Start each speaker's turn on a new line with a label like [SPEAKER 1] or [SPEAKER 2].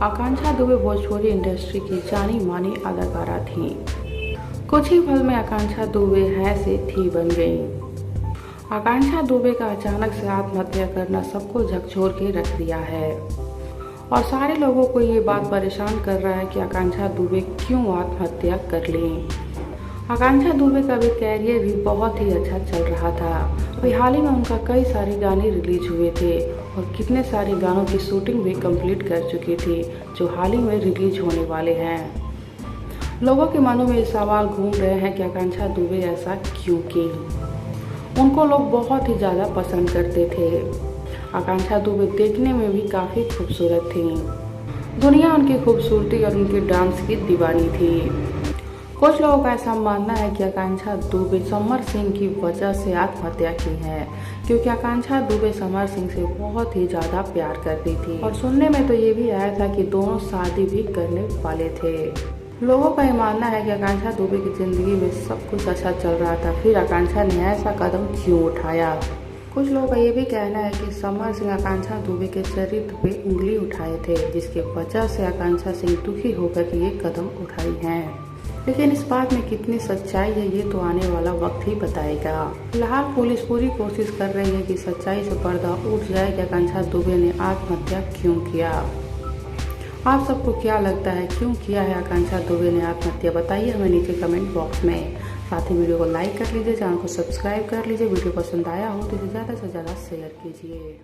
[SPEAKER 1] आकांक्षा Dubey Bhojpuri industry की जानी मानी अदाकारा थीं। कुछ ही पल में आकांक्षा दुबे है से थी बन गईं। आकांक्षा दुबे का अचानक से आत्महत्या करना सबको झकझोर के रख दिया है और सारे लोगों को ये बात परेशान कर रहा है कि आकांक्षा दुबे क्यों आत्महत्या कर लें। आकांक्षा दुबे का भी कैरियर भी बहुत ही अच्छा चल रहा था। अभी हाल ही में उनका कई सारे गाने रिलीज हुए थे और कितने सारे गानों की शूटिंग भी कंप्लीट कर चुकी थी जो हाल ही में रिलीज होने वाले हैं। लोगों के मनों में ये सवाल घूम रहे हैं कि आकांक्षा दुबे ऐसा क्यों की। उनको लोग बहुत ही ज़्यादा पसंद करते थे। आकांक्षा दुबे देखने में भी काफ़ी खूबसूरत थी। दुनिया उनकी खूबसूरती और उनके डांस की दीवानी थी। कुछ लोगों का ऐसा मानना है कि आकांक्षा दुबे समर सिंह की वजह से आत्महत्या की है, क्योंकि आकांक्षा दुबे समर सिंह से बहुत ही ज़्यादा प्यार करती थी और सुनने में तो ये भी आया था कि दोनों शादी भी करने वाले थे। लोगों का ये मानना है कि आकांक्षा दुबे की ज़िंदगी में सब कुछ अच्छा चल रहा था, फिर आकांक्षा ने ऐसा कदम क्यों उठाया। कुछ लोगों का ये भी कहना है कि समर सिंह आकांक्षा दुबे के चरित्र पे उंगली उठाए थे, जिसकी वजह से आकांक्षा सिंह दुखी होकर ये कदम उठाई हैं। लेकिन इस बात में कितनी सच्चाई है ये तो आने वाला वक्त ही बताएगा। फिलहाल पुलिस पूरी कोशिश कर रही है कि सच्चाई से पर्दा उठ जाए कि आकांक्षा दुबे ने आत्महत्या क्यों किया। आप सबको क्या लगता है क्यों किया है आकांक्षा दुबे ने आत्महत्या, बताइए हमें नीचे कमेंट बॉक्स में। साथ ही वीडियो को लाइक कर लीजिए, चैनल को सब्सक्राइब कर लीजिए। वीडियो पसंद आया हो तो इसे ज़्यादा से ज़्यादा शेयर कीजिए।